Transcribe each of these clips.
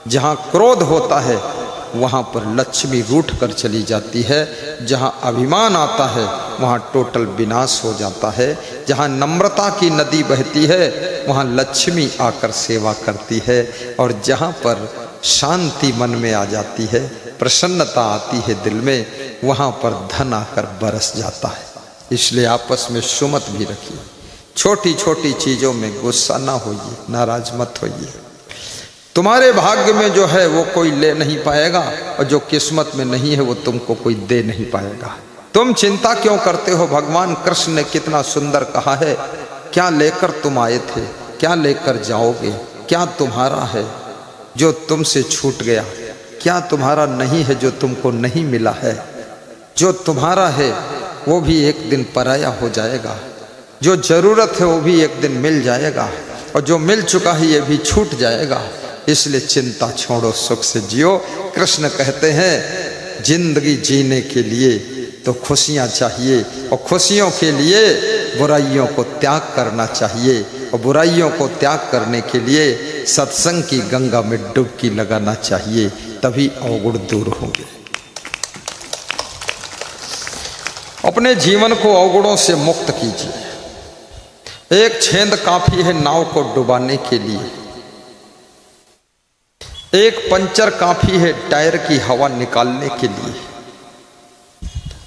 जहाँ क्रोध होता है वहाँ पर लक्ष्मी रूठ कर चली जाती है, जहाँ अभिमान आता है वहाँ टोटल विनाश हो जाता है, जहाँ नम्रता की नदी बहती है वहाँ लक्ष्मी आकर सेवा करती है, और जहाँ पर शांति मन में आ जाती है, प्रसन्नता आती है दिल में, वहाँ पर धन आकर बरस जाता है। इसलिए आपस में सुमत भी रखिए, छोटी छोटी चीज़ों में गुस्सा ना होइए, नाराज मत होइए। तुम्हारे भाग्य में जो है वो कोई ले नहीं पाएगा, और जो किस्मत में नहीं है वो तुमको कोई दे नहीं पाएगा। तुम चिंता क्यों करते हो? भगवान कृष्ण ने कितना सुंदर कहा है, क्या लेकर तुम आए थे, क्या लेकर जाओगे, क्या तुम्हारा है जो तुमसे छूट गया, क्या तुम्हारा नहीं है जो तुमको नहीं मिला है। जो तुम्हारा है वो भी एक दिन पराया हो जाएगा, जो जरूरत है वो भी एक दिन मिल जाएगा, और जो मिल चुका है ये भी छूट जाएगा। इसलिए चिंता छोड़ो, सुख से जियो। कृष्ण कहते हैं जिंदगी जीने के लिए तो खुशियां चाहिए, और खुशियों के लिए बुराइयों को त्याग करना चाहिए, और बुराइयों को त्याग करने के लिए सत्संग की गंगा में डुबकी लगाना चाहिए, तभी अवगुण दूर होंगे। अपने जीवन को अवगुणों से मुक्त कीजिए। एक छेद काफी है नाव को डुबाने के लिए, एक पंचर काफी है टायर की हवा निकालने के लिए,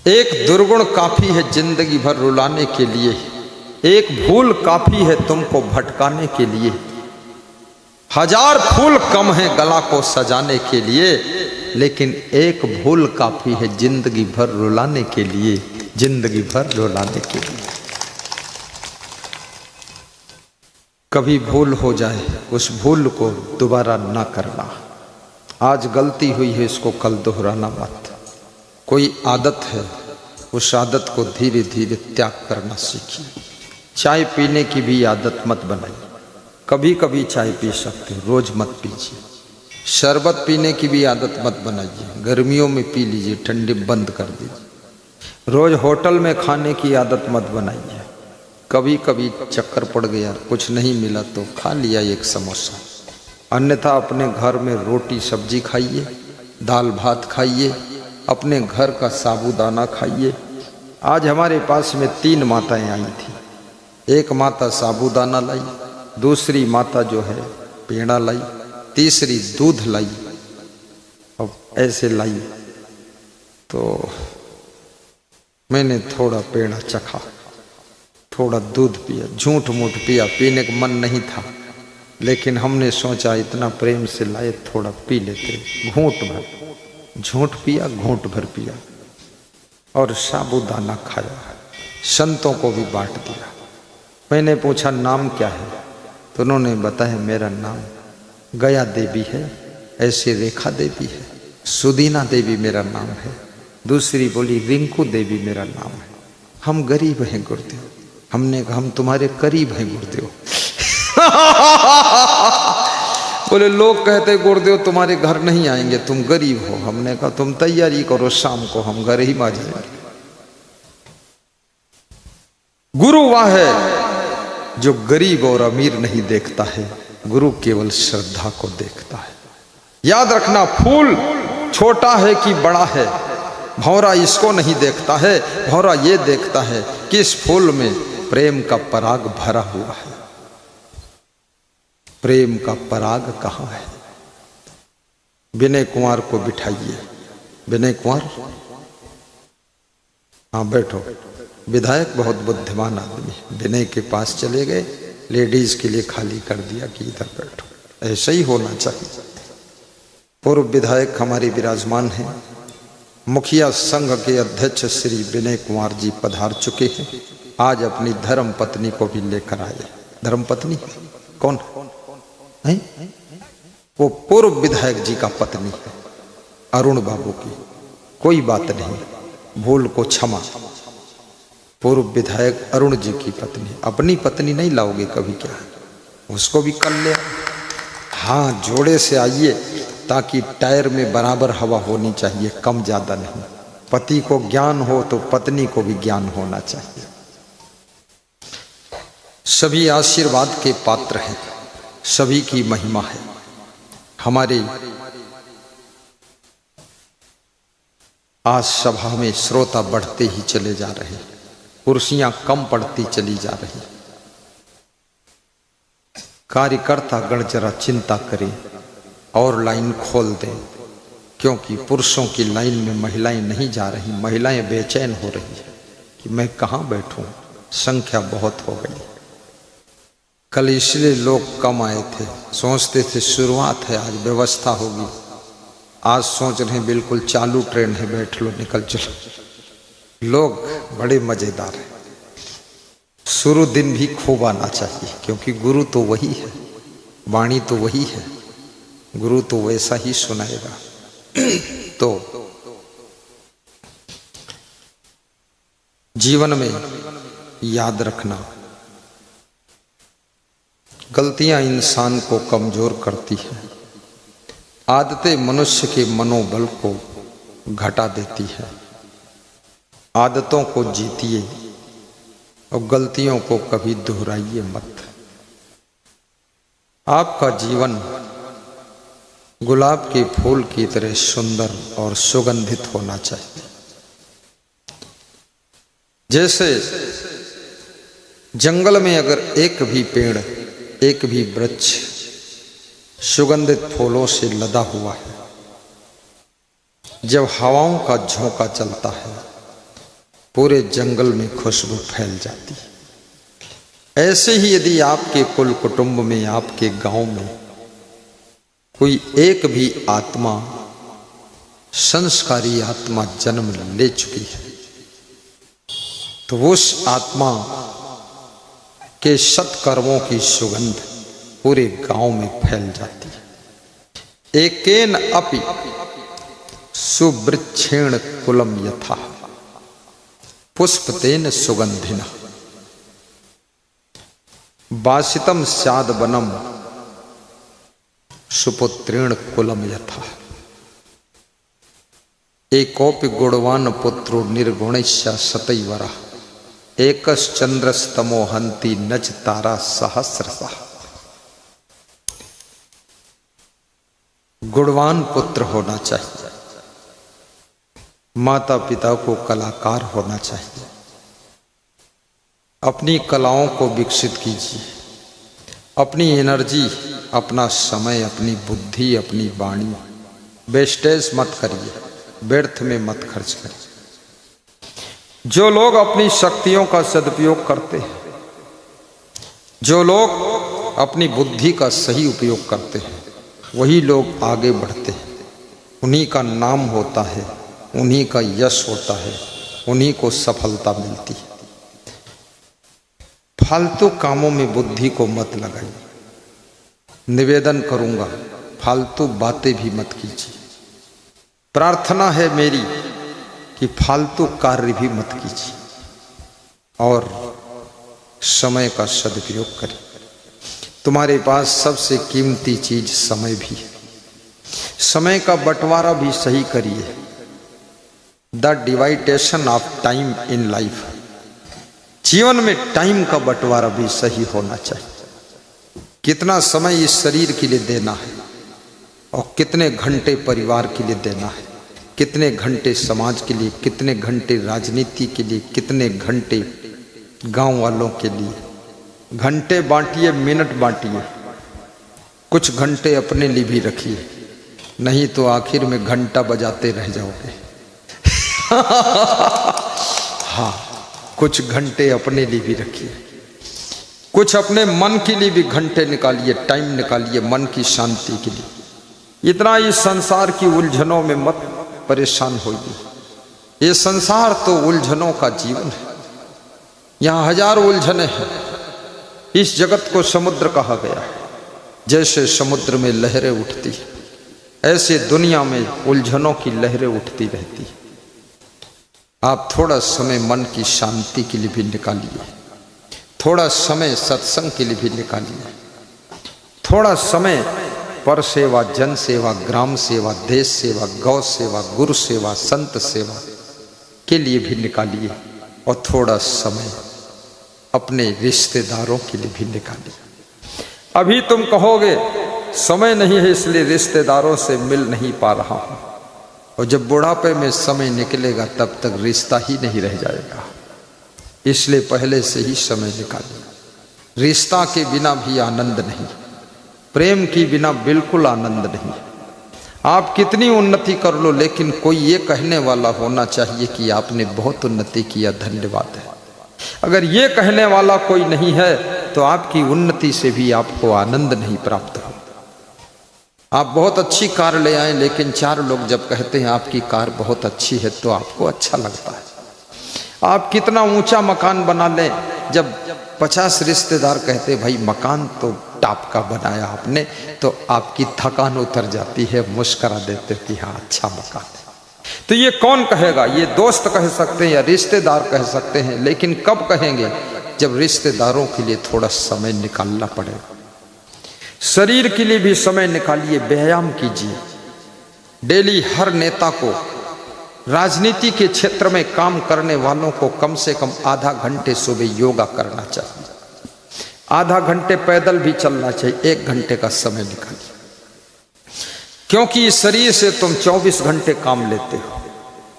एक दुर्गुण काफी है जिंदगी भर रुलाने के लिए, एक भूल काफी है तुमको भटकाने के लिए, 1000 फूल कम है गला को सजाने के लिए, लेकिन एक भूल काफी है जिंदगी भर रुलाने के लिए, जिंदगी भर रुलाने के लिए। कभी भूल हो जाए उस भूल को दोबारा ना करना। आज गलती हुई है इसको कल दोहराना मत। कोई आदत है उस आदत को धीरे धीरे त्याग करना सीखिए। चाय पीने की भी आदत मत बनाइए, कभी कभी चाय पी सकते हो, रोज मत पीजिए। शरबत पीने की भी आदत मत बनाइए, गर्मियों में पी लीजिए, ठंडी बंद कर दीजिए। रोज होटल में खाने की आदत मत बनाइए, कभी कभी चक्कर पड़ गया, कुछ नहीं मिला तो खा लिया एक समोसा, अन्यथा अपने घर में रोटी सब्जी खाइए, दाल भात खाइए, अपने घर का साबूदाना खाइए। आज हमारे पास में 3 माताएं आई थी। एक माता साबूदाना लाई, दूसरी माता जो है पेड़ा लाई, तीसरी दूध लाई। अब ऐसे लाई तो मैंने थोड़ा पेड़ा चखा, थोड़ा दूध पिया, झूठ मूठ पिया, पीने का मन नहीं था, लेकिन हमने सोचा इतना प्रेम से लाए थोड़ा पी लेते। घूंट भर झूठ पिया, घूंट भर पिया, और साबूदाना खाया, संतों को भी बांट दिया। मैंने पूछा नाम क्या है, तो उन्होंने बताया मेरा नाम गया देवी है, ऐसे रेखा देवी है, सुदीना देवी मेरा नाम है, दूसरी बोली रिंकू देवी मेरा नाम है। हम गरीब हैं गुरुदेव। हमने कहा हम तुम्हारे करीब हैं गुरुदेव। बोले लोग कहते गुरुदेव तुम्हारे घर नहीं आएंगे, तुम गरीब हो। हमने कहा तुम तैयारी करो, शाम को हम घर ही आ जाएंगे। गुरु वह है जो गरीब और अमीर नहीं देखता है, गुरु केवल श्रद्धा को देखता है। याद रखना, फूल छोटा है कि बड़ा है, भौरा इसको नहीं देखता है, भौरा ये देखता है कि इस फूल में प्रेम का पराग भरा हुआ है। प्रेम का पराग कहाँ है? विनय कुमार को बिठाइए। विनय कुमार, हाँ बैठो। विधायक बहुत बुद्धिमान आदमी, विनय के पास चले गए, लेडीज के लिए खाली कर दिया कि इधर बैठो। ऐसा ही होना चाहिए। पूर्व विधायक हमारे विराजमान हैं, मुखिया संघ के अध्यक्ष श्री विनय कुमार जी पधार चुके हैं। आज अपनी धर्म पत्नी को भी लेकर आए। धर्म पत्नी कौन है? वो पूर्व विधायक जी का पत्नी है, अरुण बाबू की। कोई बात नहीं, भूल को क्षमा। पूर्व विधायक अरुण जी की पत्नी, अपनी पत्नी नहीं लाओगे कभी क्या? उसको भी कर ले। हाँ, जोड़े से आइए, ताकि टायर में बराबर हवा होनी चाहिए, कम ज्यादा नहीं। पति को ज्ञान हो तो पत्नी को भी ज्ञान होना चाहिए। सभी आशीर्वाद के पात्र हैं, सभी की महिमा है। हमारी आज सभा में श्रोता बढ़ते ही चले जा रहे, कुर्सियां कम पड़ती चली जा रही। कार्यकर्ता गण जरा चिंता करें और लाइन खोल दें, क्योंकि पुरुषों की लाइन में महिलाएं नहीं जा रही। महिलाएं बेचैन हो रही है कि मैं कहाँ बैठूं, संख्या बहुत हो गई। कल इसलिए लोग कम आए थे, सोचते थे शुरुआत है आज व्यवस्था होगी। आज सोच रहे हैं बिल्कुल चालू ट्रेन है, बैठ लो निकल चलो। लोग बड़े मजेदार हैं। शुरू दिन भी खूब आना चाहिए, क्योंकि गुरु तो वही है, वाणी तो वही है, गुरु तो वैसा ही सुनाएगा। तो जीवन में याद रखना, गलतियां इंसान को कमजोर करती है, आदतें मनुष्य के मनोबल को घटा देती है। आदतों को जीतिए और गलतियों को कभी दोहराइए मत। आपका जीवन गुलाब के फूल की तरह सुंदर और सुगंधित होना चाहिए। जैसे जंगल में अगर एक भी पेड़, एक भी वृक्ष सुगंधित फूलों से लदा हुआ है, जब हवाओं का झोंका चलता है पूरे जंगल में खुशबू फैल जाती है। ऐसे ही यदि आपके कुल कुटुंब में, आपके गांव में कोई एक भी आत्मा, संस्कारी आत्मा जन्म ले चुकी है, तो उस आत्मा के सत्कर्मों की सुगंध पूरे गांव में फैल जाती है। एकेन अपि सुवृक्षेण कुलम यथा पुष्पतेन सुगंधिना वासितम स्याद वनम सुपुत्रेण कुलम यथा। एकोपि गुणवान पुत्रो निर्गुणस्य सतैवरा एकश्चंद्रस्तमो हंति नच तारा सहस्रशः। गुणवान पुत्र होना चाहिए, माता पिता को कलाकार होना चाहिए। अपनी कलाओं को विकसित कीजिए, अपनी एनर्जी, अपना समय, अपनी बुद्धि, अपनी वाणी वेस्टेज मत करिए, व्यर्थ में मत खर्च करिए। जो लोग अपनी शक्तियों का सदुपयोग करते हैं, जो लोग अपनी बुद्धि का सही उपयोग करते हैं, वही लोग आगे बढ़ते हैं। उन्हीं का नाम होता है, उन्हीं का यश होता है, उन्हीं को सफलता मिलती है। फालतू कामों में बुद्धि को मत लगाइए। निवेदन करूंगा, फालतू बातें भी मत कीजिए। प्रार्थना है मेरी कि फालतू कार्य भी मत कीजिए और समय का सदुपयोग करें। तुम्हारे पास सबसे कीमती चीज समय भी है। समय का बंटवारा भी सही करिए। The divideation of time in life, जीवन में टाइम का बंटवारा भी सही होना चाहिए। कितना समय इस शरीर के लिए देना है और कितने घंटे परिवार के लिए देना है, कितने घंटे समाज के लिए, कितने घंटे राजनीति के लिए, कितने घंटे गांव वालों के लिए। घंटे बांटिए, मिनट बांटिए, कुछ घंटे अपने लिए भी रखिए, नहीं तो आखिर में घंटा बजाते रह जाओगे। हाँ, कुछ घंटे अपने लिए भी रखिए, कुछ अपने मन के लिए भी घंटे निकालिए, टाइम निकालिए मन की शांति के लिए। इतना इस संसार की उलझनों में मत परेशान होइए। ये संसार तो उलझनों का जीवन है, यहाँ हजारों उलझने हैं। इस जगत को समुद्र कहा गया है। जैसे समुद्र में लहरें उठती है, ऐसे दुनिया में उलझनों की लहरें उठती रहती है। आप थोड़ा समय मन की शांति के लिए भी निकालिए, थोड़ा समय सत्संग के लिए भी निकालिए, थोड़ा समय पर सेवा, जन सेवा, ग्राम सेवा, देश सेवा, गौ सेवा, गुरु सेवा, संत सेवा के लिए भी निकालिए और थोड़ा समय अपने रिश्तेदारों के लिए भी निकालिए। अभी तुम कहोगे समय नहीं है इसलिए रिश्तेदारों से मिल नहीं पा रहा हूँ, और जब बुढ़ापे में समय निकलेगा तब तक रिश्ता ही नहीं रह जाएगा, इसलिए पहले से ही समय निकालिए। रिश्ता के बिना भी आनंद नहीं, प्रेम के बिना बिल्कुल आनंद नहीं। आप कितनी उन्नति कर लो, लेकिन कोई ये कहने वाला होना चाहिए कि आपने बहुत उन्नति किया, धन्यवाद है। अगर ये कहने वाला कोई नहीं है तो आपकी उन्नति से भी आपको आनंद नहीं प्राप्त हो। आप बहुत अच्छी कार ले आए, लेकिन 4 लोग जब कहते हैं आपकी कार बहुत अच्छी है तो आपको अच्छा लगता है। आप कितना ऊंचा मकान बना लें, जब 50 रिश्तेदार कहते भाई मकान तो टॉप का बनाया आपने, तो आपकी थकान उतर जाती है, मुस्करा देते कि हाँ अच्छा मकान है। तो ये कौन कहेगा? ये दोस्त कह सकते हैं या रिश्तेदार कह सकते हैं, लेकिन कब कहेंगे? जब रिश्तेदारों के लिए थोड़ा समय निकालना पड़ेगा। शरीर के लिए भी समय निकालिए, व्यायाम कीजिए डेली। हर नेता को, राजनीति के क्षेत्र में काम करने वालों को कम से कम आधा घंटे सुबह योगा करना चाहिए, आधा घंटे पैदल भी चलना चाहिए, 1 घंटे का समय निकालिए। क्योंकि इस शरीर से तुम 24 घंटे काम लेते हो,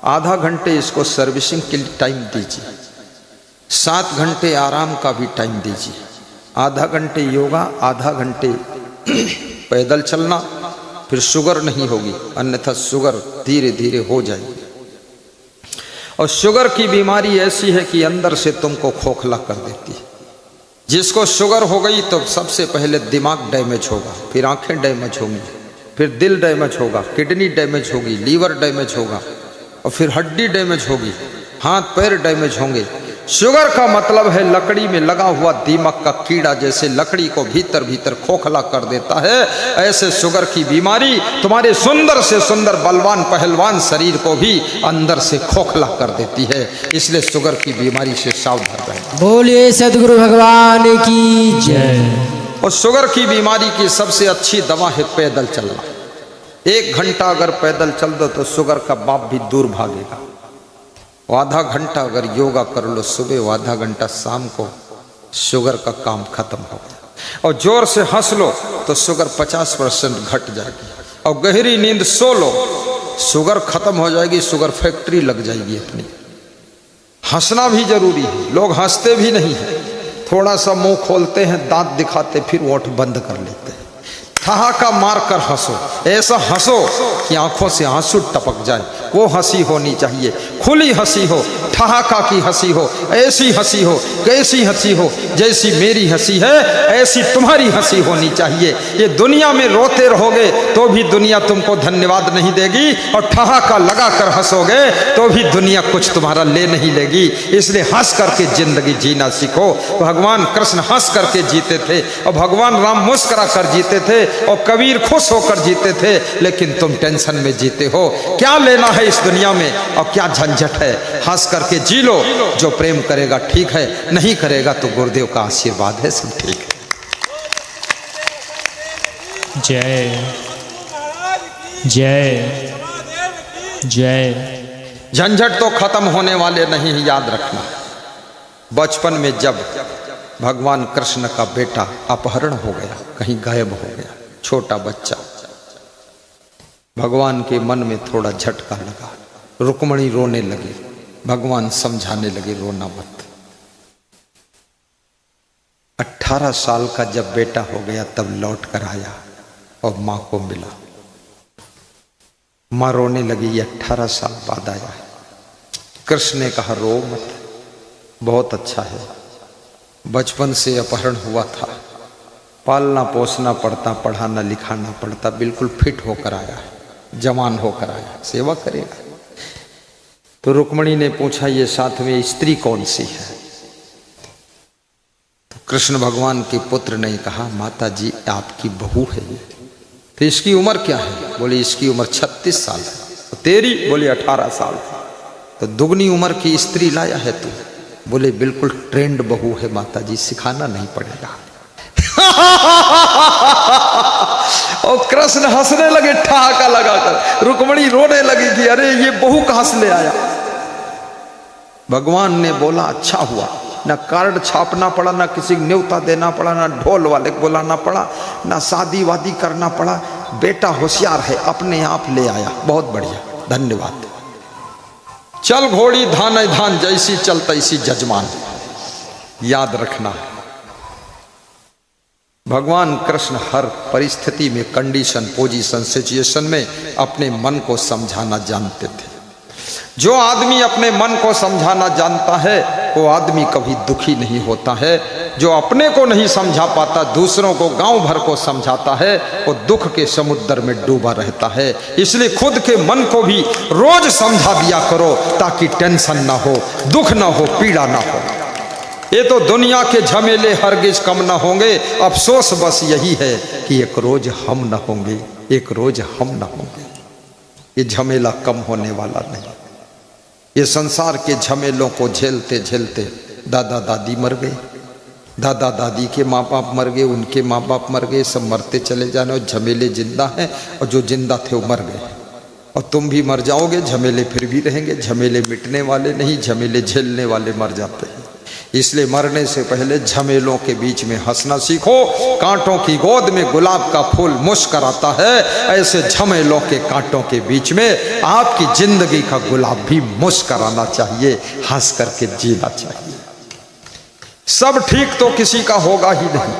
आधा घंटे इसको सर्विसिंग के लिए टाइम दीजिए, 7 घंटे आराम का भी टाइम दीजिए, आधा घंटे योगा, आधा घंटे पैदल चलना। फिर शुगर नहीं होगी, अन्यथा शुगर धीरे धीरे हो जाएगी। और शुगर की बीमारी ऐसी है कि अंदर से तुमको खोखला कर देती है। जिसको शुगर हो गई तो सबसे पहले दिमाग डैमेज होगा, फिर आंखें डैमेज होंगी, फिर दिल डैमेज होगा, किडनी डैमेज होगी, लीवर डैमेज होगा, और फिर हड्डी डैमेज होगी, हाथ पैर डैमेज होंगे। शुगर का मतलब है लकड़ी में लगा हुआ दीमक का कीड़ा, जैसे लकड़ी को भीतर भीतर खोखला कर देता है, ऐसे शुगर की बीमारी तुम्हारे सुंदर से सुंदर बलवान पहलवान शरीर को भी अंदर से खोखला कर देती है। इसलिए शुगर की बीमारी से सावधान रहें। बोलिए सद्गुरु भगवान की जय। और शुगर की बीमारी की सबसे अच्छी दवा है पैदल चलना। 1 घंटा अगर पैदल चल दो तो शुगर का बाप भी दूर भागेगा। आधा घंटा अगर योगा कर लो सुबह, आधा घंटा शाम को, शुगर का काम खत्म हो गया। और जोर से हंस लो तो शुगर 50% घट जाएगी। और गहरी नींद सो लो, शुगर खत्म हो जाएगी, शुगर फैक्ट्री लग जाएगी अपनी। हंसना भी जरूरी है, लोग हंसते भी नहीं है, थोड़ा सा मुंह खोलते हैं, दांत दिखाते, फिर ओठ बंद कर लेते हैं। ठहाका मार कर हंसो, ऐसा हंसो कि आंखों से आंसू टपक जाए। वो हंसी होनी चाहिए, खुली हंसी हो, ठहाका की हंसी हो, ऐसी हंसी हो, कैसी हंसी हो, जैसी मेरी हंसी है ऐसी तुम्हारी हंसी होनी चाहिए। ये दुनिया में रोते रहोगे तो भी दुनिया तुमको धन्यवाद नहीं देगी, और ठहाका लगा कर हंसोगे तो भी दुनिया कुछ तुम्हारा ले नहीं लेगी। इसलिए हंस करके जिंदगी जीना सीखो। भगवान कृष्ण हंस करके जीते थे, और भगवान राम मुस्कुरा कर जीते थे, और कबीर खुश होकर जीते थे। लेकिन तुम टेंशन में जीते हो। क्या लेना है इस दुनिया में, और क्या झंझट है? हंस करके जी लो। जो प्रेम करेगा ठीक है, नहीं करेगा तो गुरुदेव का आशीर्वाद है, सब ठीक है। जय जय जय। झंझट तो खत्म होने वाले नहीं है, याद रखना। बचपन में जब भगवान कृष्ण का बेटा अपहरण हो गया, कहीं गायब हो गया, छोटा बच्चा, भगवान के मन में थोड़ा झटका लगा। रुक्मणी रोने लगी, भगवान समझाने लगे रोना मत। 18 साल का जब बेटा हो गया तब लौट कर आया और माँ को मिला। माँ रोने लगी, ये 18 साल बाद आया है। कृष्ण ने कहा रो मत, बहुत अच्छा है, बचपन से अपहरण हुआ था, पालना पोसना पड़ता, पढ़ाना लिखाना पड़ता, बिल्कुल फिट होकर आया है, जवान होकर आया, सेवा करेगा। तो रुक्मणी ने पूछा ये साथ में स्त्री कौन सी है? तो कृष्ण भगवान के पुत्र ने कहा माता जी आपकी बहू है ये। तो इसकी उम्र क्या है? बोले इसकी उम्र 36 साल है। तो तेरी? बोले 18 साल। तो दुगनी उम्र की स्त्री लाया है तू? बोले बिल्कुल ट्रेंड बहू है माता जी, सिखाना नहीं पड़ेगा। और कृष्ण हंसने लगे ठहाका लगाकर, रुक्मणी रोने लगी कि अरे ये बहू कहां से ले आया। भगवान ने बोला अच्छा हुआ ना कार्ड छापना पड़ा, ना किसी को न्योता देना पड़ा, ना ढोल वाले को बुलाना पड़ा, ना शादी वादी करना पड़ा। बेटा होशियार है, अपने आप ले आया। बहुत बढ़िया, धन्यवाद। चल घोड़ी धान धान, जैसी चल तैसी जजमान। याद रखना, भगवान कृष्ण हर परिस्थिति में, कंडीशन, पोजीशन, सिचुएशन में अपने मन को समझाना जानते थे। जो आदमी अपने मन को समझाना जानता है वो आदमी कभी दुखी नहीं होता है। जो अपने को नहीं समझा पाता, दूसरों को, गांव भर को समझाता है, वो दुख के समुद्र में डूबा रहता है। इसलिए खुद के मन को भी रोज समझा दिया करो, ताकि टेंशन ना हो, दुख ना हो, पीड़ा ना हो। ये तो दुनिया के झमेले हरगिज कम न होंगे। अफसोस बस यही है कि एक रोज हम न होंगे, एक रोज हम न होंगे। ये झमेला कम होने वाला नहीं। ये संसार के झमेलों को झेलते झेलते दादा दादी मर गए, दादा दादी के माँ बाप मर गए, उनके माँ बाप मर गए, सब मरते चले जाने। और झमेले जिंदा हैं, और जो जिंदा थे वो मर गए। और तुम भी मर जाओगे, झमेले फिर भी रहेंगे। झमेले मिटने वाले नहीं, झमेले झेलने वाले मर जाते हैं। इसलिए मरने से पहले झमेलों के बीच में हंसना सीखो। कांटों की गोद में गुलाब का फूल मुस्कुराता है, ऐसे झमेलों के कांटों के बीच में आपकी जिंदगी का गुलाब भी मुस्कुराना चाहिए, हंस करके जीना चाहिए। सब ठीक तो किसी का होगा ही नहीं।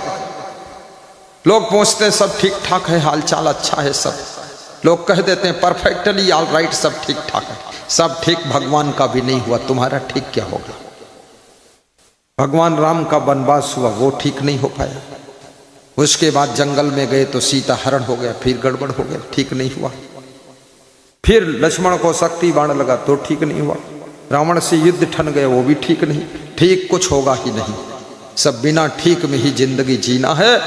लोग पूछते हैं सब ठीक ठाक है, हालचाल अच्छा है, सब लोग कह देते हैं परफेक्टली ऑल राइट, सब ठीक ठाक है। सब ठीक भगवान का भी नहीं हुआ, तुम्हारा ठीक क्या होगा? भगवान राम का वनवास हुआ, वो ठीक नहीं हो पाया। उसके बाद जंगल में गए तो सीता हरण हो गया, फिर गड़बड़ हो गया, ठीक नहीं हुआ। फिर लक्ष्मण को शक्ति बाण लगा तो ठीक नहीं हुआ। रावण से युद्ध ठन गए, वो भी ठीक नहीं। ठीक कुछ होगा ही नहीं। सब बिना ठीक में ही जिंदगी जीना है,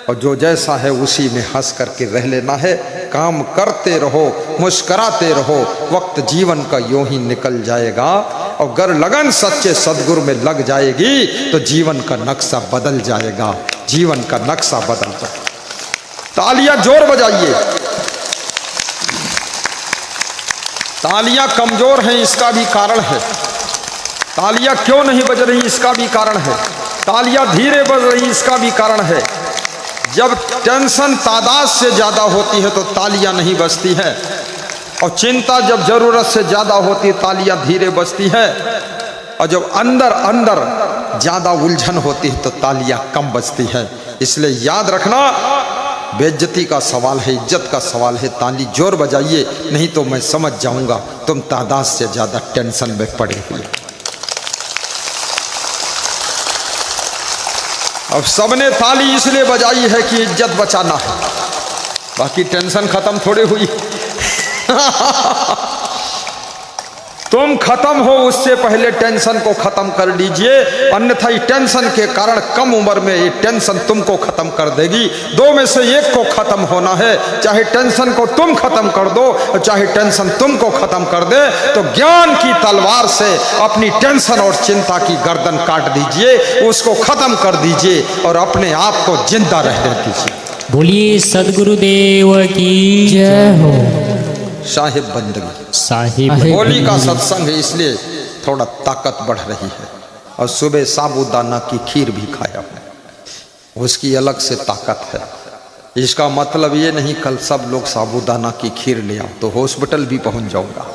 और जो जैसा है उसी में हंस करके रह लेना है। काम करते रहो, मुस्कुराते रहो, वक्त जीवन का यूं ही निकल जाएगा। और अगर लगन सच्चे सदगुरु में लग जाएगी तो जीवन का नक्शा बदल जाएगा, जीवन का नक्शा बदल जाएगा। तालियां जोर बजाइए। तालियां कमजोर हैं, इसका भी कारण है। तालियां क्यों नहीं बज रही, इसका भी कारण है। तालियां धीरे बज रही, इसका भी कारण है। जब टेंशन तादाद से ज्यादा होती है तो तालियां नहीं बजती है, और चिंता जब जरूरत से ज्यादा होती है तालियां धीरे बजती है, और जब अंदर अंदर ज्यादा उलझन होती है तो तालियां कम बजती है। इसलिए याद रखना, बेइज्जती का सवाल है, इज्जत का सवाल है। ताली जोर बजाइए, नहीं तो मैं समझ जाऊंगा तुम तादाद से ज्यादा टेंशन में पड़े हुए। अब सबने ताली इसलिए बजाई है कि इज्जत बचाना है, बाकी टेंशन खत्म थोड़ी हुई। तुम खत्म हो उससे पहले टेंशन को खत्म कर लीजिए, अन्यथा टेंशन के कारण कम उम्र में ये टेंशन तुमको खत्म कर देगी। दो में से एक को खत्म होना है, चाहे टेंशन को तुम खत्म कर दो, चाहे टेंशन तुमको खत्म कर दे। तो ज्ञान की तलवार से अपनी टेंशन और चिंता की गर्दन काट दीजिए, उसको खत्म कर दीजिए और अपने आप को जिंदा रहने दीजिए। बोलिए सदगुरुदेव की जय हो। साहिब बंदगी, साहिब होली का सत्संग है, इसलिए थोड़ा ताकत बढ़ रही है। और सुबह साबूदाना की खीर भी खाया, उसकी अलग से ताकत है। इसका मतलब ये नहीं कल सब लोग साबूदाना की खीर ले आओ तो हॉस्पिटल भी पहुंच जाऊंगा।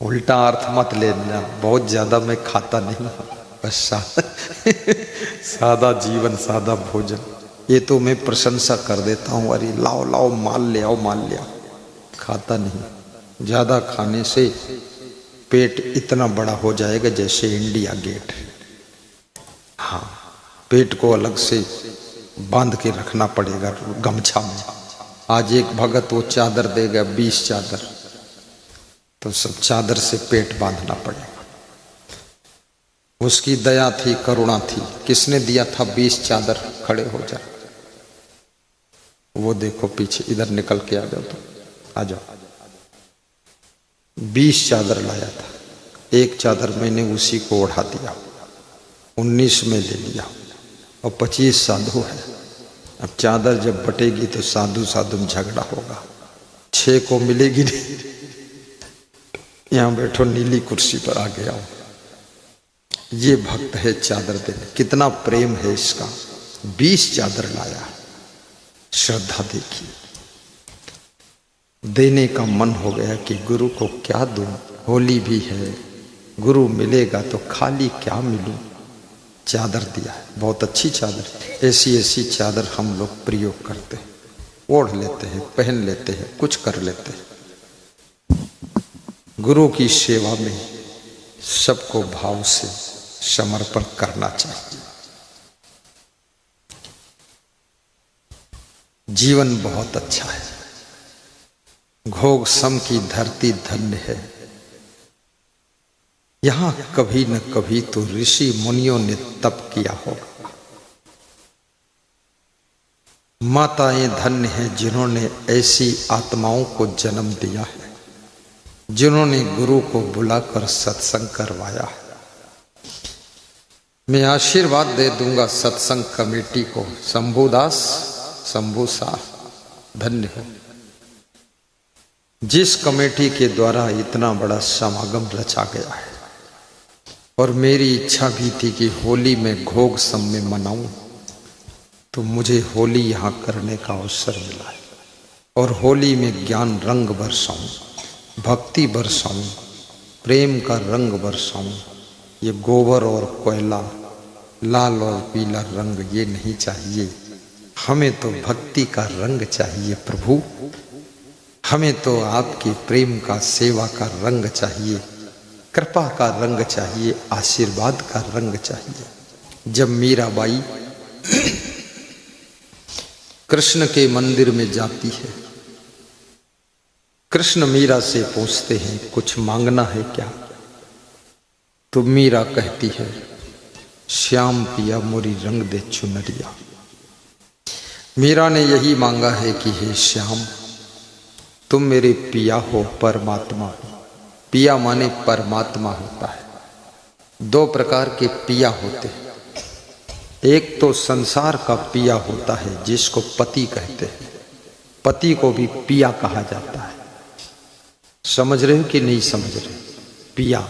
उल्टा अर्थ मत लेना, बहुत ज्यादा मैं खाता नहीं, बस सादा जीवन, सादा भोजन। ये तो मैं प्रशंसा कर देता हूँ, अरे लाओ लाओ माल ले आओ, माल ले आओ। खाता नहीं। ज़्यादा खाने से पेट इतना बड़ा हो जाएगा जैसे इंडिया गेट। हाँ, पेट को अलग से बांध के रखना पड़ेगा गमछा में। आज एक भगत वो चादर देगा 20 चादर, तो सब चादर से पेट बांधना पड़ेगा। उसकी दया थी, करुणा थी, किसने दिया था 20 चादर, खड़े हो जा। वो देखो पीछे, इधर निकल के आ जाओ, तो आ जाओ। 20 चादर लाया था, एक चादर मैंने उसी को ओढ़ा दिया, 19 में ले लिया, और 25 साधु है। अब चादर जब बटेगी तो साधु साधु में झगड़ा होगा, 6 को मिलेगी नहीं। यहाँ बैठो, नीली कुर्सी पर आ गया हूँ, ये भक्त है चादर देने, कितना प्रेम है इसका। 20 चादर लाया। श्रद्धा देखिए, देने का मन हो गया कि गुरु को क्या दूं, होली भी है, गुरु मिलेगा तो खाली क्या मिलूं। चादर दिया है, बहुत अच्छी चादर। ऐसी ऐसी चादर हम लोग प्रयोग करते हैं, ओढ़ लेते हैं, पहन लेते हैं, कुछ कर लेते हैं। गुरु की सेवा में सबको भाव से समर्पण करना चाहिए। जीवन बहुत अच्छा है। घोग सम की धरती धन्य है। यहां कभी न कभी तो ऋषि मुनियों ने तप किया होगा। माताएं धन्य हैं जिन्होंने ऐसी आत्माओं को जन्म दिया है, जिन्होंने गुरु को बुलाकर सत्संग करवाया है। मैं आशीर्वाद दे दूंगा सत्संग कमेटी को। शंभुदास, शंभु साहब धन्य है, जिस कमेटी के द्वारा इतना बड़ा समागम रचा गया है। और मेरी इच्छा भी थी कि होली में घोग सम में मनाऊं, तो मुझे होली यहाँ करने का अवसर मिला है। और होली में ज्ञान रंग बरसाऊं, भक्ति बरसाऊं, प्रेम का रंग बरसाऊं। ये गोबर और कोयला, लाल और पीला रंग ये नहीं चाहिए। हमें तो भक्ति का रंग चाहिए प्रभु। हमें तो आपके प्रेम का, सेवा का रंग चाहिए, कृपा का रंग चाहिए, आशीर्वाद का रंग चाहिए। जब मीराबाई कृष्ण के मंदिर में जाती है, कृष्ण मीरा से पूछते हैं कुछ मांगना है क्या? तो मीरा कहती है श्याम पिया मोरी रंग दे चुनरिया। मीरा ने यही मांगा है कि हे श्याम, तुम मेरे पिया हो, परमात्मा हो। पिया माने परमात्मा होता है। 2 प्रकार के पिया होते हैं। एक तो संसार का पिया होता है जिसको पति कहते हैं। पति को भी पिया कहा जाता है। समझ रहे हो कि नहीं समझ रहे? पिया।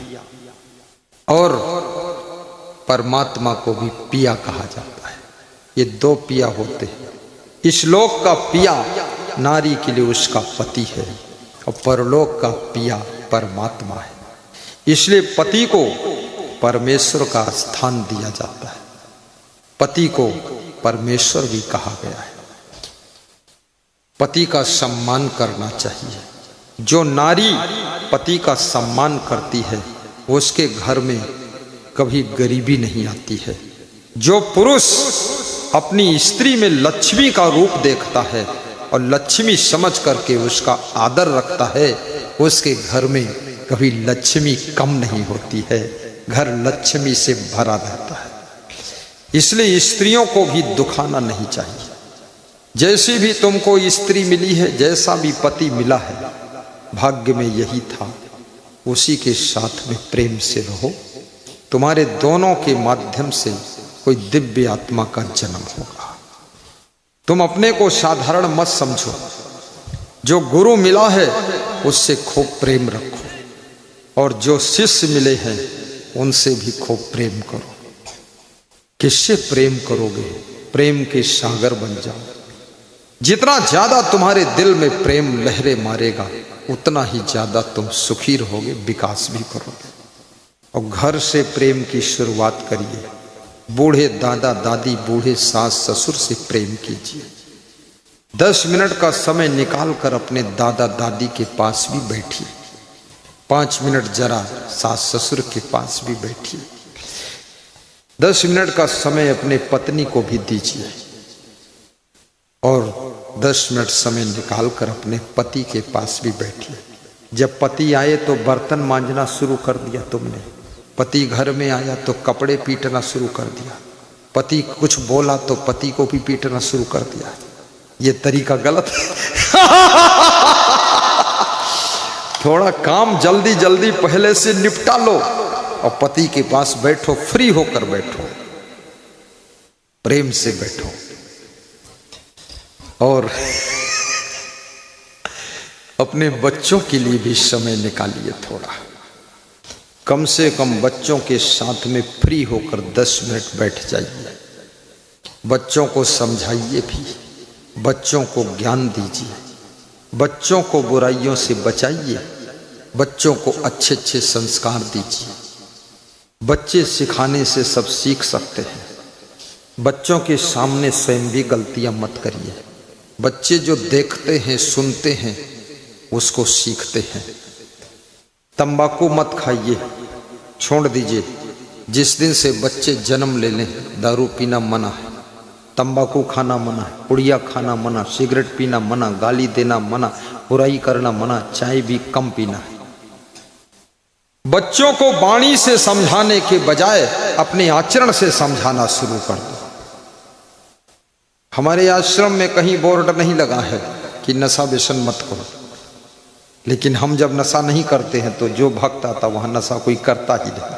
और परमात्मा को भी पिया कहा जाता है। ये 2 पिया होते हैं। इस लोक का पिया नारी के लिए उसका पति है, और परलोक का पिया परमात्मा है। इसलिए पति को परमेश्वर का स्थान दिया जाता है। पति को परमेश्वर भी कहा गया है। पति का सम्मान करना चाहिए। जो नारी पति का सम्मान करती है उसके घर में कभी गरीबी नहीं आती है। जो पुरुष अपनी स्त्री में लक्ष्मी का रूप देखता है और लक्ष्मी समझ करके उसका आदर रखता है, उसके घर में कभी लक्ष्मी कम नहीं होती है। घर लक्ष्मी से भरा रहता है। इसलिए स्त्रियों को भी दुखाना नहीं चाहिए। जैसी भी तुमको स्त्री मिली है, जैसा भी पति मिला है, भाग्य में यही था, उसी के साथ में प्रेम से रहो। तुम्हारे दोनों के माध्यम से कोई दिव्य आत्मा का जन्म होगा। तुम अपने को साधारण मत समझो। जो गुरु मिला है उससे खूब प्रेम रखो, और जो शिष्य मिले हैं उनसे भी खूब प्रेम करो। किससे प्रेम करोगे? प्रेम के सागर बन जाओ। जितना ज्यादा तुम्हारे दिल में प्रेम लहरें मारेगा, उतना ही ज्यादा तुम सुखी रहोगे, विकास भी करोगे। और घर से प्रेम की शुरुआत करिए। बूढ़े दादा दादी, बूढ़े सास ससुर से प्रेम कीजिए। 10 मिनट का समय निकाल कर अपने दादा दादी के पास भी बैठिए। 5 मिनट जरा सास ससुर के पास भी बैठिए। 10 मिनट का समय अपने पत्नी को भी दीजिए, और 10 मिनट समय निकाल कर अपने पति के पास भी बैठिए। जब पति आए तो बर्तन मांजना शुरू कर दिया तुमने। पति घर में आया तो कपड़े पीटना शुरू कर दिया। पति कुछ बोला तो पति को भी पीटना शुरू कर दिया। ये तरीका गलत है। थोड़ा काम जल्दी जल्दी पहले से निपटा लो और पति के पास बैठो, फ्री होकर बैठो, प्रेम से बैठो। और अपने बच्चों के लिए भी समय निकालिए थोड़ा। कम से कम बच्चों के साथ में फ्री होकर 10 मिनट बैठ जाइए। बच्चों को समझाइए भी, बच्चों को ज्ञान दीजिए, बच्चों को बुराइयों से बचाइए, बच्चों को अच्छे अच्छे संस्कार दीजिए। बच्चे सिखाने से सब सीख सकते हैं। बच्चों के सामने स्वयं भी गलतियां मत करिए। बच्चे जो देखते हैं सुनते हैं उसको सीखते हैं। तंबाकू मत खाइए, छोड़ दीजिए। जिस दिन से बच्चे जन्म ले लें दारू पीना मना है, तंबाकू खाना मना है, पुड़िया खाना मना, सिगरेट पीना मना, गाली देना मना, बुराई करना मना, चाय भी कम पीना है। बच्चों को वाणी से समझाने के बजाय अपने आचरण से समझाना शुरू कर दो। हमारे आश्रम में कहीं बोर्ड नहीं लगा है कि नशा व्यसन मत करो, लेकिन हम जब नशा नहीं करते हैं तो जो भक्त आता वहां नशा कोई करता ही नहीं।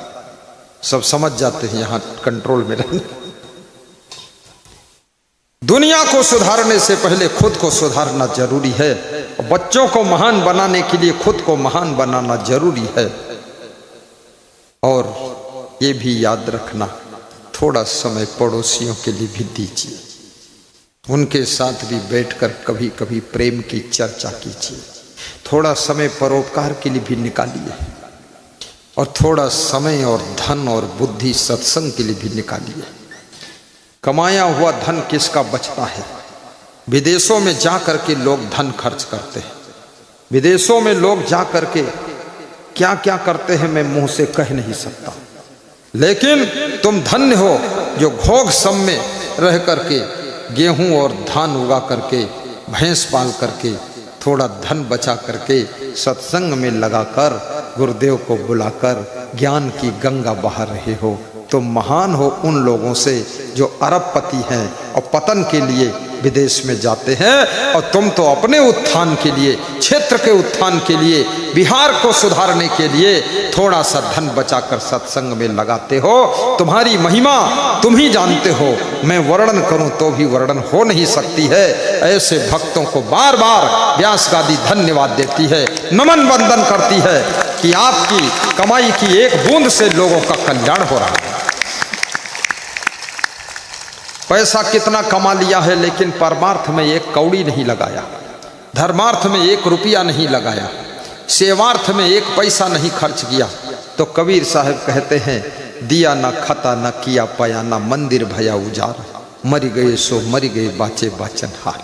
सब समझ जाते हैं यहां कंट्रोल में रहने। दुनिया को सुधारने से पहले खुद को सुधारना जरूरी है। बच्चों को महान बनाने के लिए खुद को महान बनाना जरूरी है। और ये भी याद रखना, थोड़ा समय पड़ोसियों के लिए भी दीजिए। उनके साथ भी बैठकर कभी कभी प्रेम की चर्चा कीजिए। थोड़ा समय परोपकार के लिए भी निकालिए, और थोड़ा समय और धन और बुद्धि सत्संग के लिए भी निकालिए। कमाया हुआ धन किसका बचता है? विदेशों में जा करके लोग धन खर्च करते हैं। विदेशों में लोग जा करके क्या क्या करते हैं मैं मुंह से कह नहीं सकता, लेकिन तुम धन्य हो जो घोग सम में रह करके गेहूं और धान उगा करके, भैंस पाल करके, थोड़ा धन बचा करके सत्संग में लगाकर, गुरुदेव को बुलाकर ज्ञान की गंगा बहा रहे हो। तुम महान हो उन लोगों से जो अरबपति हैं और पतन के लिए विदेश में जाते हैं, और तुम तो अपने उत्थान के लिए, क्षेत्र के उत्थान के लिए, बिहार को सुधारने के लिए थोड़ा सा धन बचाकर सत्संग में लगाते हो। तुम्हारी महिमा तुम ही जानते हो, मैं वर्णन करूं तो भी वर्णन हो नहीं सकती है। ऐसे भक्तों को बार बार व्यास गादी धन्यवाद देती है, नमन वंदन करती है कि आपकी कमाई की एक बूंद से लोगों का कल्याण हो रहा है। पैसा कितना कमा लिया है, लेकिन परमार्थ में एक कौड़ी नहीं लगाया, धर्मार्थ में 1 रुपया नहीं लगाया, सेवार्थ में 1 पैसा नहीं खर्च किया। तो कबीर साहब कहते हैं, दिया ना खाता ना किया पाया, ना मंदिर भया उजाड़, मर गए सो मर गए बाचे बाचन हार।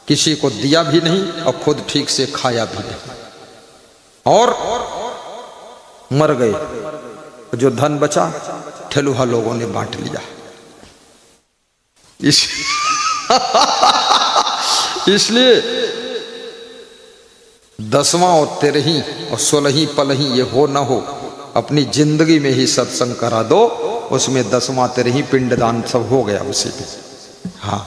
किसी को दिया भी नहीं और खुद ठीक से खाया भी नहीं, और मर गए। जो धन बचा ठेलुहा लोगों ने बांट लिया। इसलिए 10वां और 13वीं और 16वीं पलही ये हो ना हो, अपनी जिंदगी में ही सत्संग करा दो। उसमें 10वां 13वीं पिंडदान सब हो गया उसी में। हाँ,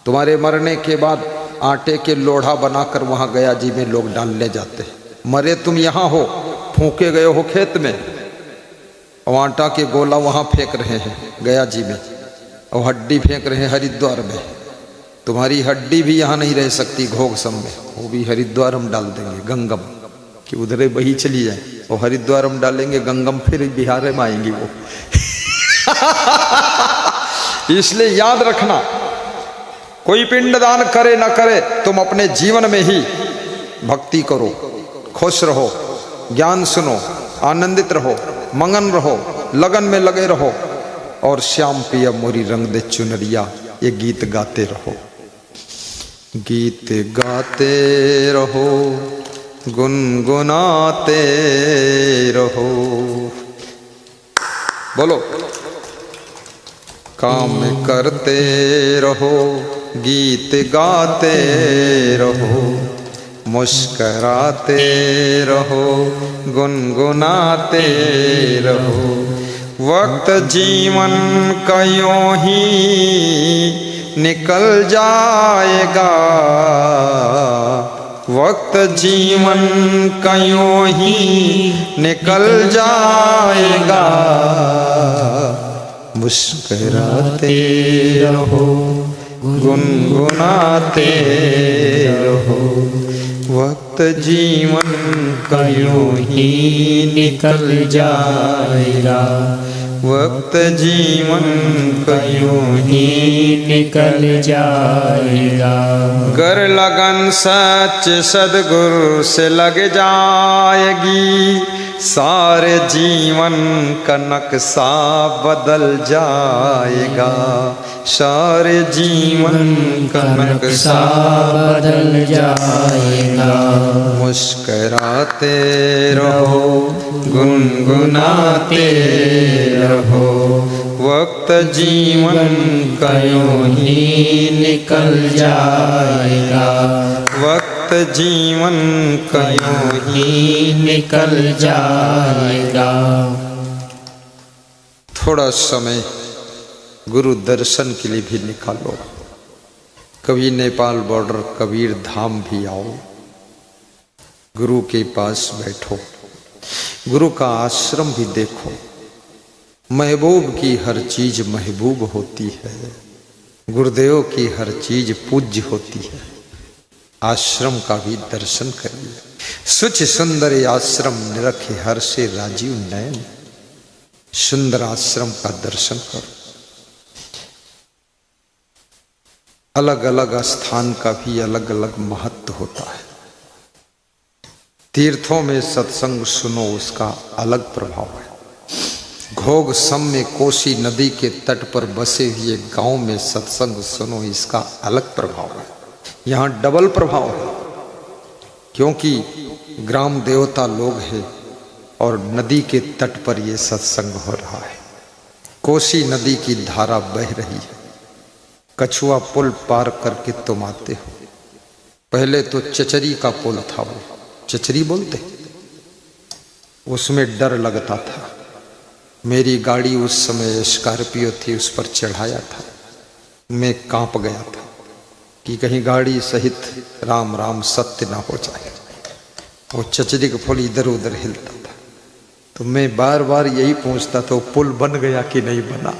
तुम्हारे मरने के बाद आटे के लोढ़ा बनाकर वहां गया जी में लोग डालने जाते हैं। मरे तुम यहाँ हो, फूके गए हो खेत में, और आटा के गोला वहां फेंक रहे हैं गया जी में, और हड्डी फेंक रहे हैं हरिद्वार में। तुम्हारी हड्डी भी यहाँ नहीं रह सकती घोग सम में, वो भी हरिद्वार हम डाल देंगे गंगम, कि उधरे वही चली जाए। और हरिद्वार हम डालेंगे गंगम, फिर बिहार में आएंगी वो। इसलिए याद रखना, कोई पिंडदान करे ना करे, तुम अपने जीवन में ही भक्ति करो, खुश रहो, ज्ञान सुनो, आनंदित रहो, मगन रहो, लगन में लगे रहो, और श्याम पिया मोरी रंग दे चुनरिया ये गीत गाते रहो। गीत गाते रहो, गुनगुनाते रहो। बोलो, काम करते रहो, गीत गाते रहो, मुस्कराते रहो, गुनगुनाते रहो। वक्त जीवन का यूं ही निकल जाएगा, वक्त जीवन का यूं ही निकल जाएगा। मुस्कुराते रहो, गुनगुनाते रहो, वक्त जीवन का यूं ही निकल जाएगा, वक्त जीवन का यूं ही निकल जाएगा। गर लगन सच सदगुरु से लग जाएगी, सारे जीवन का नक्शा बदल जाएगा, सारे जीवन का नक्शा बदल जाएगा। मुस्कराते रहो गुनगुनाते रहो, वक्त जीवन का यूं ही निकल जाएगा, वक्त जीवन का यूं ही निकल जाएगा। थोड़ा समय गुरु दर्शन के लिए भी निकालो। कभी नेपाल बॉर्डर कबीर धाम भी आओ, गुरु के पास बैठो, गुरु का आश्रम भी देखो। महबूब की हर चीज महबूब होती है, गुरुदेव की हर चीज पूज्य होती है। आश्रम का भी दर्शन करिए। सुच सुंदर आश्रम निरखे हर से राजीव नयन, सुंदर आश्रम का दर्शन करो। अलग अलग स्थान का भी अलग अलग महत्व होता है। तीर्थों में सत्संग सुनो, उसका अलग प्रभाव है। घोग सम में कोसी नदी के तट पर बसे हुए गांव में सत्संग सुनो, इसका अलग प्रभाव है। यहाँ डबल प्रभाव है, क्योंकि ग्राम देवता लोग हैं और नदी के तट पर यह सत्संग हो रहा है। कोसी नदी की धारा बह रही है। कछुआ पुल पार करके तुम आते हो। पहले तो चचरी का पुल था, वो चचरी बोलते, उसमें डर लगता था। मेरी गाड़ी उस समय स्कॉर्पियो थी, उस पर चढ़ाया था, मैं कांप गया था कि कहीं गाड़ी सहित राम राम सत्य ना हो जाए। वो चचरी का पुल इधर उधर हिलता था, तो मैं बार बार यही पूछता था, पुल बन गया कि नहीं बना।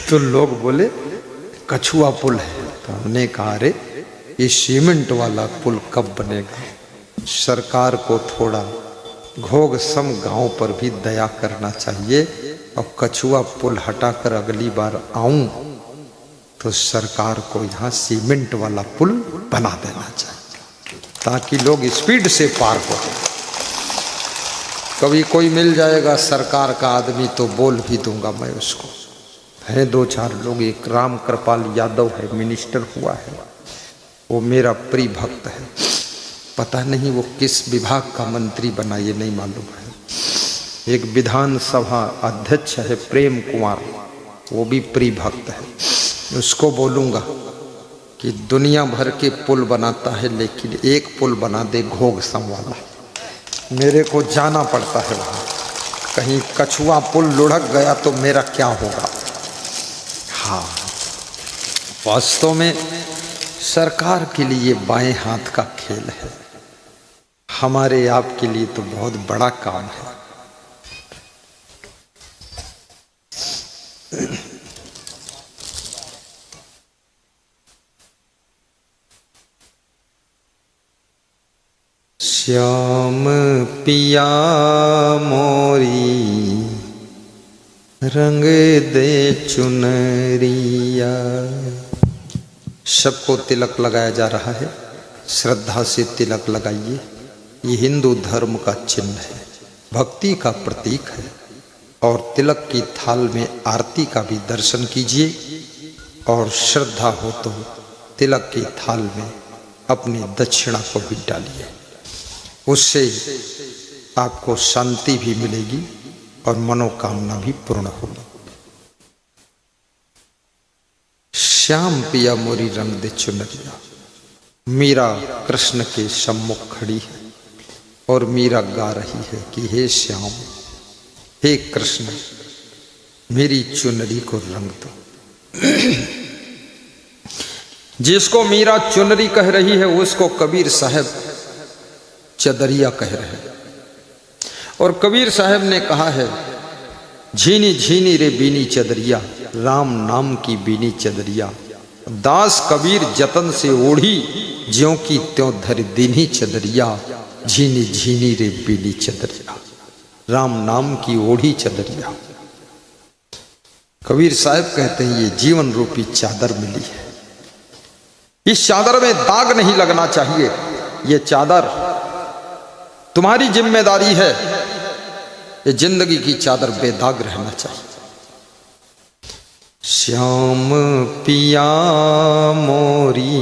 तो लोग बोले कछुआ पुल है। तो हमने कहा रे ये सीमेंट वाला पुल कब बनेगा। सरकार को थोड़ा घोग सम गांव पर भी दया करना चाहिए, और कछुआ पुल हटाकर अगली बार आऊं तो सरकार को यहाँ सीमेंट वाला पुल बना देना चाहिए, ताकि लोग स्पीड से पार हो। कभी कोई मिल जाएगा सरकार का आदमी तो बोल भी दूंगा मैं उसको। है दो चार लोग, एक राम कृपाल यादव है, मिनिस्टर हुआ है, वो मेरा प्रिय भक्त है। पता नहीं वो किस विभाग का मंत्री बना, ये नहीं मालूम है। एक विधानसभा अध्यक्ष है प्रेम कुमार, वो भी प्रिय भक्त है। उसको बोलूँगा कि दुनिया भर के पुल बनाता है, लेकिन एक पुल बना दे घोग सम वाला। मेरे को जाना पड़ता है वहाँ, कहीं कछुआ पुल लुढ़क गया तो मेरा क्या होगा। हाँ, वास्तव में सरकार के लिए बाएं हाथ का खेल है, हमारे आपके लिए तो बहुत बड़ा काम है। श्याम पिया मोरी रंग दे चुनरिया। सबको तिलक लगाया जा रहा है, श्रद्धा से तिलक लगाइए। ये हिंदू धर्म का चिन्ह है, भक्ति का प्रतीक है। और तिलक की थाल में आरती का भी दर्शन कीजिए, और श्रद्धा हो तो तिलक की थाल में अपनी दक्षिणा को भी डालिए। उससे आपको शांति भी मिलेगी और मनोकामना भी पूर्ण होगी। श्याम पिया मोरी रंग दे चुनरिया। मीरा कृष्ण के सम्मुख खड़ी है और मीरा गा रही है कि हे श्याम, हे कृष्ण, मेरी चुनरी को रंग दो। जिसको मीरा चुनरी कह रही है उसको कबीर साहब चदरिया कह रहे हैं। और कबीर साहब ने कहा है, झीनी झीनी रे बीनी चदरिया, राम नाम की बीनी चदरिया, दास कबीर जतन से ओढ़ी, ज्यों की त्यों धर दीनी चदरिया, झीनी झीनी रे बीली चदरिया। राम नाम की ओढ़ी चदरिया। कबीर साहब कहते हैं ये जीवन रूपी चादर मिली है, इस चादर में दाग नहीं लगना चाहिए। ये चादर तुम्हारी जिम्मेदारी है, ये जिंदगी की चादर बेदाग रहना चाहिए। श्याम पिया मोरी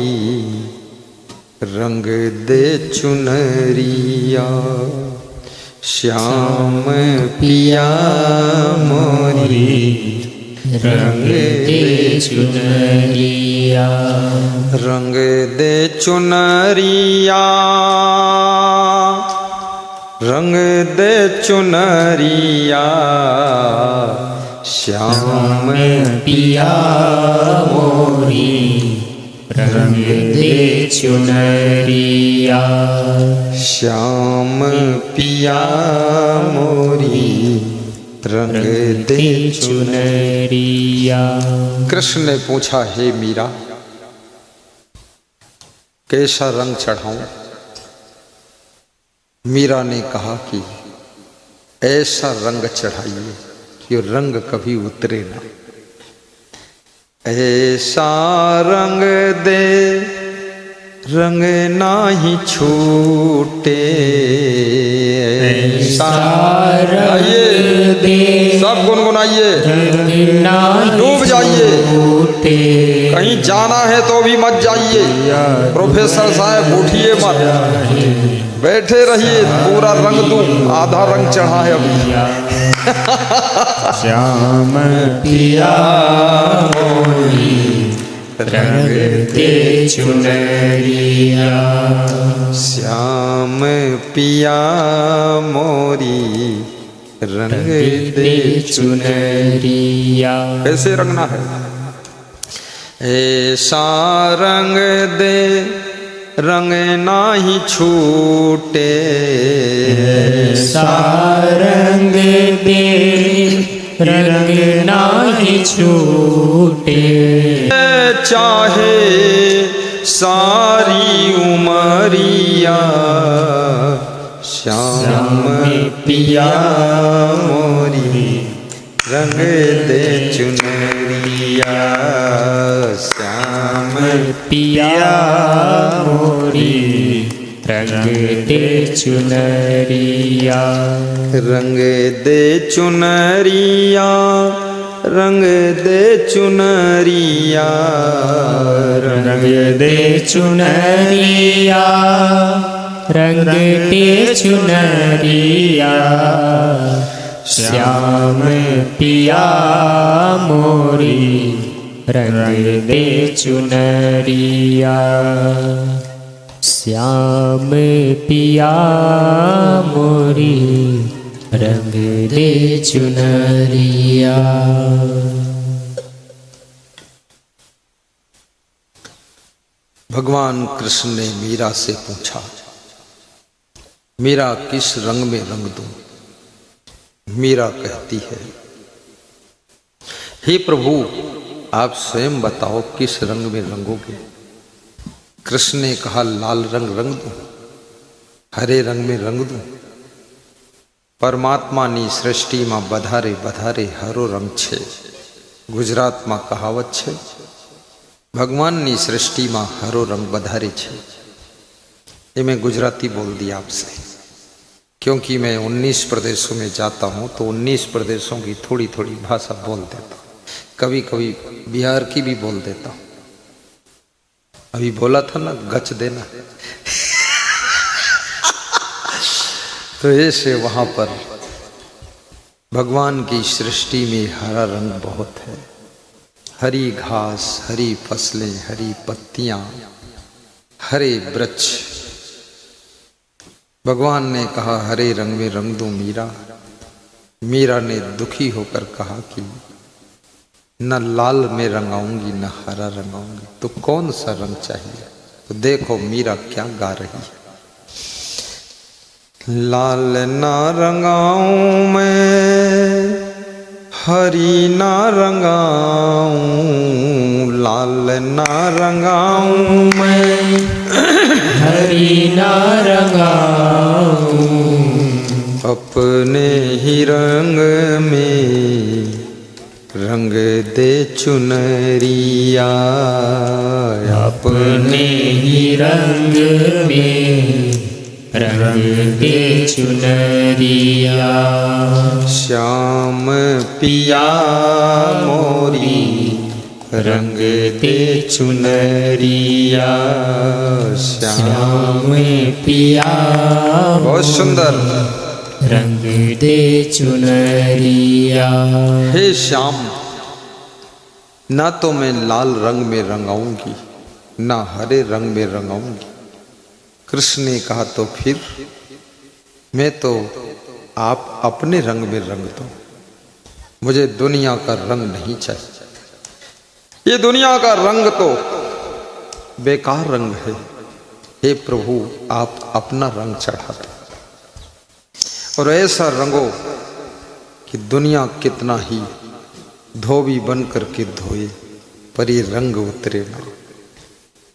रंग दे चुनरिया, श्याम पिया मोरी रंग दे चुनरिया, रंग दे चुनरिया, रंग दे चुनरिया, श्याम पिया मोरी रंग दे चुनरिया, श्याम पिया मोरी रंग दे चुनरिया। कृष्ण ने पूछा, हे मीरा कैसा रंग चढ़ाऊं? मीरा ने कहा कि ऐसा रंग चढ़ाइए कि रंग कभी उतरे ना। ऐसा रंग दे रंग ना ही छूटे, ऐसा रंग दे सब गुनगुनाइए, रंग डूब जाइए, छूटे, कहीं जाना है तो भी मत जाइए। प्रोफेसर साहब उठिए मत, बैठे रहिए, पूरा रंग दूं, आधा रंग चढ़ा है अभी। श्याम पिया मोरी रंग दे चुनरिया, श्याम पिया मोरी रंग दे चुनरिया। कैसे रंगना है? ऐसा रंग दे रंग ना ही छूटे, ऐसा रंग दे रंग ना ही छूटे, चाहे सारी उमरिया, श्याम पिया मोरी रंग दे चुनरिया, श्याम पिया मोरी रंग दे चुनरिया, रंग दे चुनरिया, रंग दे चुनरिया, रंग दे चुनरिया, रंग दे चुनरिया, श्याम पिया मोरी रंग दे चुनरिया, श्याम पिया मोरी रंग दे चुनरिया। भगवान कृष्ण ने मीरा से पूछा, मीरा किस रंग में रंग दूं? मीरा कहती है, हे प्रभु आप स्वयं बताओ किस रंग में रंगोगे? कृष्ण ने कहा, लाल रंग रंग दूं, हरे रंग में रंग दूं? परमात्मानी सृष्टि में बधारे बधारे हरो रंग छे। गुजरात में कहावत छे, भगवाननी सृष्टि में हरो रंग बधारे छे। ये मैं गुजराती बोल दिया आपसे, क्योंकि मैं 19 प्रदेशों में जाता हूँ तो 19 प्रदेशों की थोड़ी थोड़ी भाषा बोल देता हूँ, कभी कभी बिहार की भी बोल देता हूँ। अभी बोला था ना गच देना तो ऐसे वहाँ पर भगवान की सृष्टि में हरा रंग बहुत है। हरी घास, हरी फसलें, हरी पत्तियां, हरे वृक्ष। भगवान ने कहा हरे रंग में रंग दूं मीरा। मीरा ने दुखी होकर कहा कि न लाल में रंगाऊंगी न हरा रंगाऊंगी, तो कौन सा रंग चाहिए? तो देखो मीरा क्या गा रही है। लाल ना रंगाऊं मैं, हरी ना रंगाऊं लाल ना रंगाऊं मैं, हरि ना रंगाऊं अपने ही रंग में रंग दे चुनरिया, अपने ही रंग में रंग दे चुनरिया। श्याम पिया मोरी रंग दे चुनरिया, श्याम पिया बहुत सुंदर। रंग दे चुनरिया। हे श्याम, ना तो मैं लाल रंग में रंगाऊंगी ना हरे रंग में रंगाऊंगी। कृष्ण ने कहा तो फिर मैं तो आप अपने रंग में रंग दो, मुझे दुनिया का रंग नहीं चाहिए। ये दुनिया का रंग तो बेकार रंग है। हे प्रभु, आप अपना रंग चढ़ा दो और ऐसा रंगो कि दुनिया कितना ही धोबी बन करके धोए पर ये रंग उतरे ना।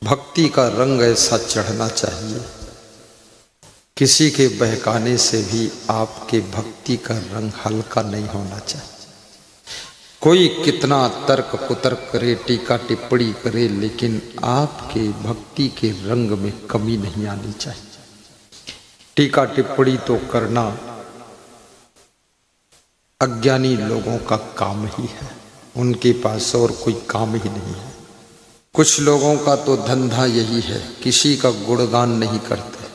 भक्ति का रंग ऐसा चढ़ना चाहिए, किसी के बहकाने से भी आपके भक्ति का रंग हल्का नहीं होना चाहिए। कोई कितना तर्क कुतर्क करे, टीका टिप्पणी करे, लेकिन आपके भक्ति के रंग में कमी नहीं आनी चाहिए। टीका टिप्पणी तो करना अज्ञानी लोगों का काम ही है, उनके पास और कोई काम ही नहीं है। कुछ लोगों का तो धंधा यही है, किसी का गुणगान नहीं करते,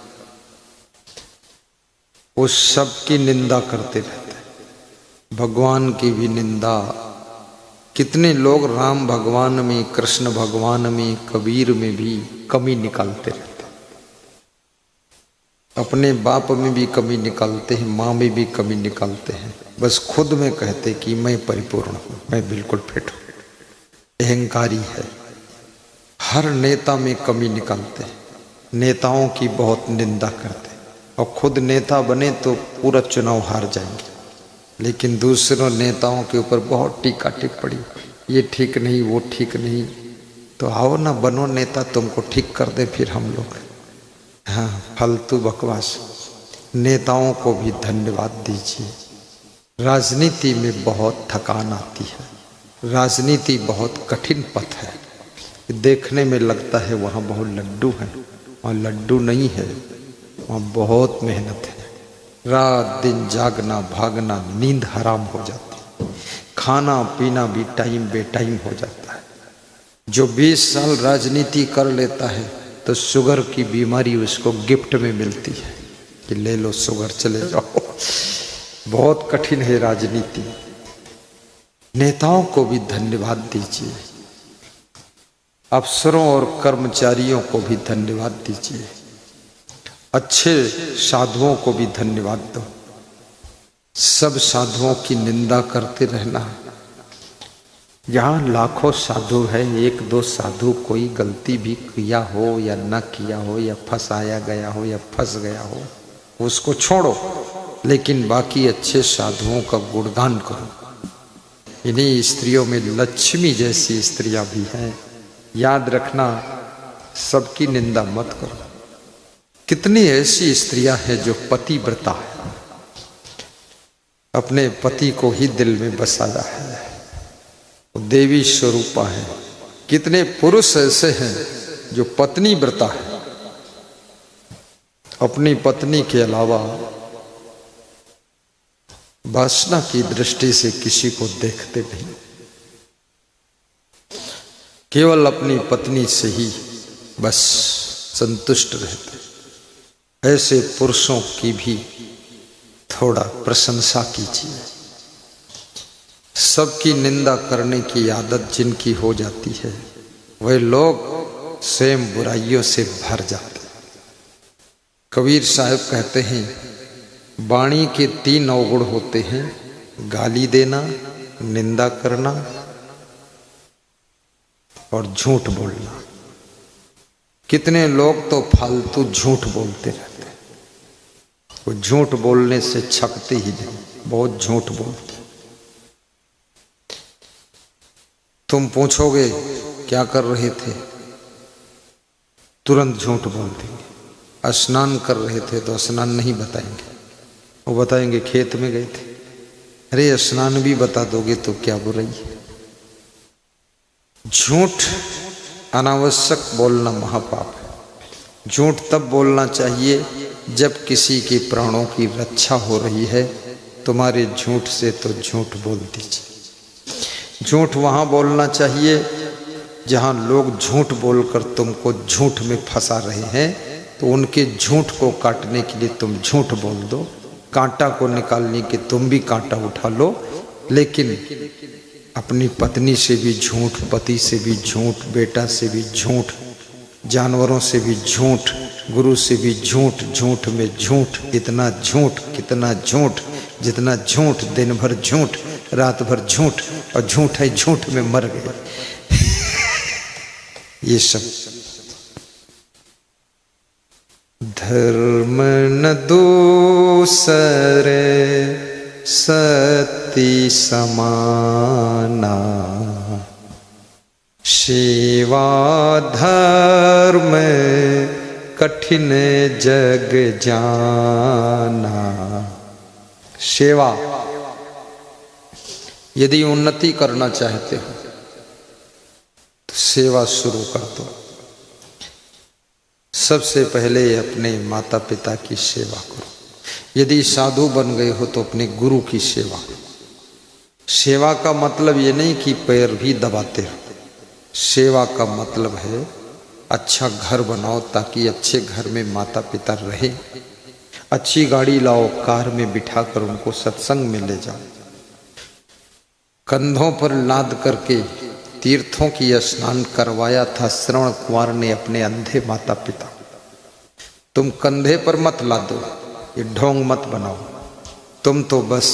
वो सबकी निंदा करते रहते, भगवान की भी निंदा। कितने लोग राम भगवान में, कृष्ण भगवान में, कबीर में भी कमी निकालते रहते, अपने बाप में भी कमी निकालते हैं, माँ में भी कमी निकालते हैं, बस खुद में कहते कि मैं परिपूर्ण हूँ, मैं बिल्कुल फिट हूँ। अहंकारी है। हर नेता में कमी निकालते हैं, नेताओं की बहुत निंदा करते हैं और खुद नेता बने तो पूरा चुनाव हार जाएंगे, लेकिन दूसरों नेताओं के ऊपर बहुत टीका टिप्पणी, ये ठीक नहीं, वो ठीक नहीं। तो आओ ना, बनो नेता, तुमको ठीक कर दे फिर हम लोग। हाँ, फालतू बकवास। नेताओं को भी धन्यवाद दीजिए। राजनीति में बहुत थकान आती है, राजनीति बहुत कठिन पथ है। देखने में लगता है वहाँ बहुत लड्डू हैं, वहाँ लड्डू नहीं है, वहाँ बहुत मेहनत है। रात दिन जागना भागना, नींद हराम हो जाती है, खाना पीना भी टाइम बे टाइम हो जाता है। जो 20 साल राजनीति कर लेता है तो शुगर की बीमारी उसको गिफ्ट में मिलती है कि ले लो शुगर, चले जाओ। बहुत कठिन है राजनीति। नेताओं को भी धन्यवाद दीजिए, अफसरों और कर्मचारियों को भी धन्यवाद दीजिए, अच्छे साधुओं को भी धन्यवाद दो। सब साधुओं की निंदा करते रहना। यहाँ लाखों साधु है, एक दो साधु कोई गलती भी किया हो या न किया हो, या फंसाया गया हो या फंस गया हो, उसको छोड़ो, लेकिन बाकी अच्छे साधुओं का गुणगान करो। इन्हीं स्त्रियों में लक्ष्मी जैसी स्त्रियां भी हैं, याद रखना, सबकी निंदा मत करो। कितनी ऐसी स्त्रियां हैं जो पतिव्रता है, अपने पति को ही दिल में बसाया है, देवी स्वरूपा है। कितने पुरुष ऐसे हैं जो पत्नी व्रता है, अपनी पत्नी के अलावा वासना की दृष्टि से किसी को देखते नहीं, केवल अपनी पत्नी से ही बस संतुष्ट रहते। ऐसे पुरुषों की भी थोड़ा प्रशंसा कीजिए। सबकी निंदा करने की आदत जिनकी हो जाती है, वे लोग स्वयं बुराइयों से भर जाते। कबीर साहब कहते हैं, वाणी के 3 अवगुण होते हैं, गाली देना, निंदा करना और झूठ बोलना। कितने लोग तो फालतू झूठ बोलते रहते हैं, वो झूठ बोलने से छकते ही नहीं, बहुत झूठ बोलते। तुम पूछोगे क्या कर रहे थे, तुरंत झूठ बोल देंगे। स्नान कर रहे थे तो स्नान नहीं बताएंगे, वो बताएंगे खेत में गए थे। अरे स्नान भी बता दोगे तो क्या बुराई है। झूठ अनावश्यक बोलना महापाप है। झूठ तब बोलना चाहिए जब किसी के प्राणों की रक्षा हो रही है। तुम्हारे झूठ से तो झूठ बोल दीजिए। झूठ वहाँ बोलना चाहिए जहाँ लोग झूठ बोलकर तुमको झूठ में फंसा रहे हैं, तो उनके झूठ को काटने के लिए तुम झूठ बोल दो। कांटा को निकालने के तुम भी कांटा उठा लो, लेकिन अपनी पत्नी से भी झूठ, पति से भी झूठ, बेटा से भी झूठ, जानवरों से भी झूठ, गुरु से भी झूठ, झूठ में झूठ, इतना झूठ, कितना झूठ, जितना झूठ, दिन भर झूठ, रात भर झूठ, और झूठ है झूठ में मर गए। ये सब धर्म न दूसरे सती समाना, सेवा धर्म कठिन जग जाना। सेवा, यदि उन्नति करना चाहते हो तो सेवा शुरू कर दो। सबसे पहले अपने माता पिता की सेवा करो। यदि साधु बन गए हो तो अपने गुरु की सेवा करो। सेवा का मतलब ये नहीं कि पैर भी दबाते हो। सेवा का मतलब है अच्छा घर बनाओ ताकि अच्छे घर में माता पिता रहे। अच्छी गाड़ी लाओ, कार में बिठाकर उनको सत्संग में ले जाओ। कंधों पर लाद करके तीर्थों की स्नान करवाया था श्रवण कुमार ने अपने अंधे माता पिता। तुम कंधे पर मत लादो, ये ढोंग मत बनाओ। तुम तो बस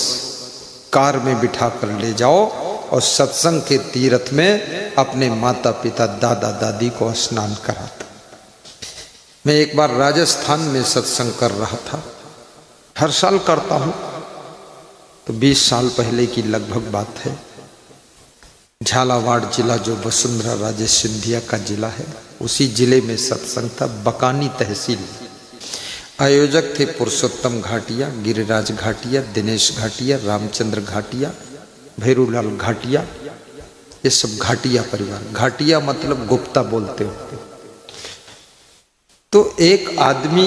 कार में बिठा कर ले जाओ और सत्संग के तीर्थ में अपने माता पिता, दादा दादी को स्नान कराता। मैं एक बार राजस्थान में सत्संग कर रहा था, हर साल करता हूँ, तो 20 साल पहले की लगभग बात है। झालावाड़ जिला जो वसुंधरा राजे सिंधिया का जिला है, उसी जिले में सत्संग था। बकानी तहसील। आयोजक थे पुरुषोत्तम घाटिया, गिरिराज घाटिया, दिनेश घाटिया, रामचंद्र घाटिया, भैरूलाल घाटिया, ये सब घाटिया परिवार। घाटिया मतलब गुप्ता बोलते हो। तो एक आदमी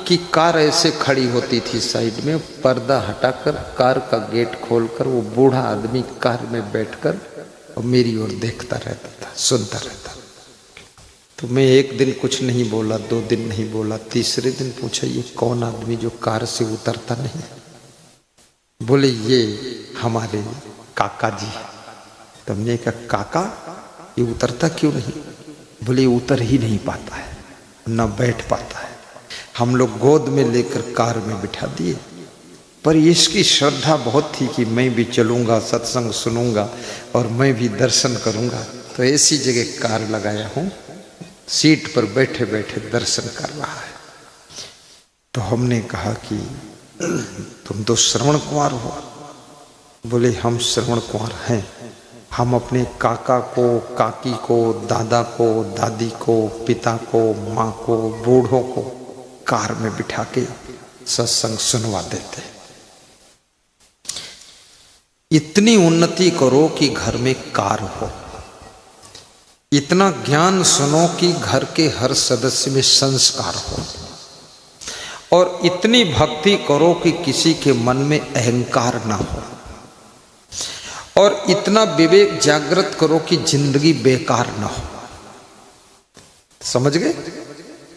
की कार ऐसे खड़ी होती थी साइड में, पर्दा हटाकर कार का गेट खोलकर वो बूढ़ा आदमी कार में बैठकर और मेरी ओर देखता रहता था, सुनता रहता। तो मैं एक दिन कुछ नहीं बोला, 2 दिन नहीं बोला, तीसरे दिन पूछा ये कौन आदमी जो कार से उतरता नहीं? बोले ये हमारे काका जी। तो हमने कहा काका ये उतरता क्यों नहीं? बोले उतर ही नहीं पाता है, ना बैठ पाता है। हम लोग गोद में लेकर कार में बिठा दिए, पर इसकी श्रद्धा बहुत थी कि मैं भी चलूँगा, सत्संग सुनूंगा और मैं भी दर्शन करूँगा। तो ऐसी जगह कार लगाया हूँ, सीट पर बैठे बैठे दर्शन कर रहा है। तो हमने कहा कि तुम तो श्रवण कुमार हो। बोले हम श्रवण कुमार हैं। हम अपने काका को, काकी को, दादा को, दादी को, पिता को, माँ को, बूढ़ों को कार में बिठा के सत्संग सुनवा देते। इतनी उन्नति करो कि घर में कार हो। इतना ज्ञान सुनो कि घर के हर सदस्य में संस्कार हो। और इतनी भक्ति करो कि किसी के मन में अहंकार ना हो। और इतना विवेक जागृत करो कि जिंदगी बेकार ना हो। समझ गए?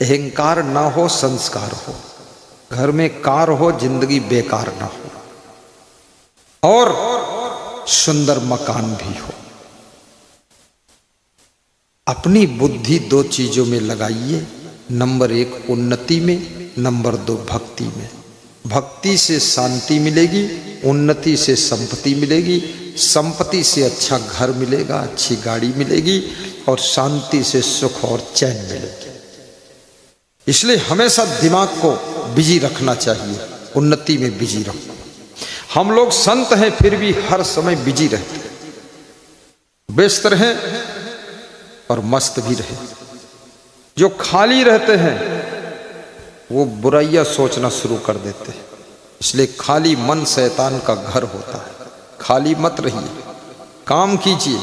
अहंकार ना हो, संस्कार हो। घर में कार हो, जिंदगी बेकार ना हो। और सुंदर मकान भी हो। अपनी बुद्धि 2 चीजों में लगाइए। नंबर 1 उन्नति में, नंबर 2 भक्ति में। भक्ति से शांति मिलेगी, उन्नति से संपत्ति मिलेगी, संपत्ति से अच्छा घर मिलेगा, अच्छी गाड़ी मिलेगी, और शांति से सुख और चैन मिलेगी। इसलिए हमेशा दिमाग को बिजी रखना चाहिए, उन्नति में बिजी रखो। हम लोग संत हैं फिर भी हर समय बिजी रहते हैं। व्यस्त रहें और मस्त भी रहें। जो खाली रहते हैं वो बुराइयां सोचना शुरू कर देते हैं। इसलिए खाली मन शैतान का घर होता है। खाली मत रहिए, काम कीजिए।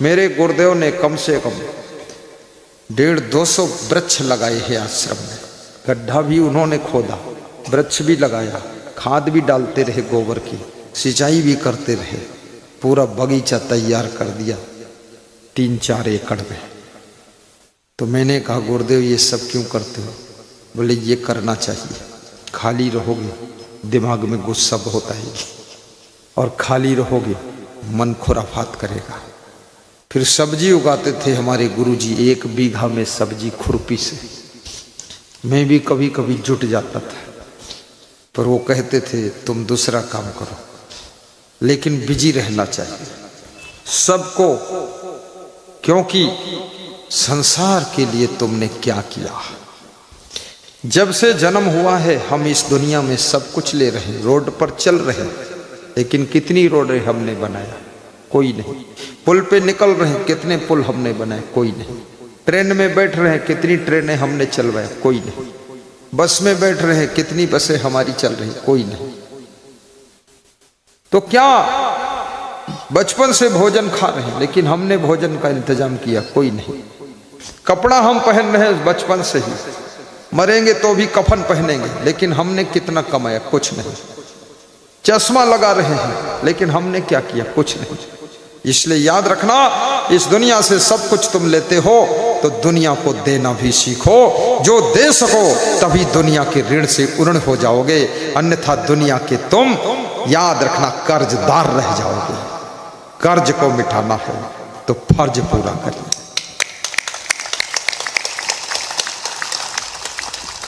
मेरे गुरुदेव ने कम से कम 150-200 वृक्ष लगाए हैं आश्रम में। गड्ढा भी उन्होंने खोदा, वृक्ष भी लगाया, खाद भी डालते रहे, गोबर की सिंचाई भी करते रहे, पूरा बगीचा तैयार कर दिया 3-4 एकड़ में। तो मैंने कहा गुरुदेव ये सब क्यों करते हो? बोले ये करना चाहिए। खाली रहोगे दिमाग में गुस्सा बहुत आएगी, और खाली रहोगे मन खुराफात करेगा। फिर सब्जी उगाते थे हमारे गुरुजी, 1 बीघा में सब्जी खुरपी से। मैं भी कभी कभी जुट जाता था, पर वो कहते थे तुम दूसरा काम करो, लेकिन बिजी रहना चाहिए सबको, क्योंकि संसार के लिए तुमने क्या किया। जब से जन्म हुआ है हम इस दुनिया में सब कुछ ले रहे हैं, रोड पर चल रहे हैं, लेकिन कितनी रोडें हमने बनाया? कोई नहीं। पुल पे निकल रहे हैं, कितने पुल हमने बनाए? कोई नहीं। ट्रेन में बैठ रहे हैं, कितनी ट्रेनें हमने चलवाए? कोई नहीं। बस में बैठ रहे हैं, कितनी बसें हमारी चल रही? कोई नहीं। तो क्या बचपन से भोजन खा रहे हैं, लेकिन हमने भोजन का इंतजाम किया? कोई नहीं। कपड़ा हम पहन रहे हैं बचपन से ही, मरेंगे तो भी कफन पहनेंगे, लेकिन हमने कितना कमाया? कुछ नहीं। चश्मा लगा रहे हैं, लेकिन हमने क्या किया? कुछ नहीं। इसलिए याद रखना, इस दुनिया से सब कुछ तुम लेते हो तो दुनिया को देना भी सीखो। जो दे सको तभी दुनिया के ऋण से उर्ण हो जाओगे, अन्यथा दुनिया के तुम याद रखना कर्जदार रह जाओगे। कर्ज को मिटाना है तो फर्ज पूरा करिए।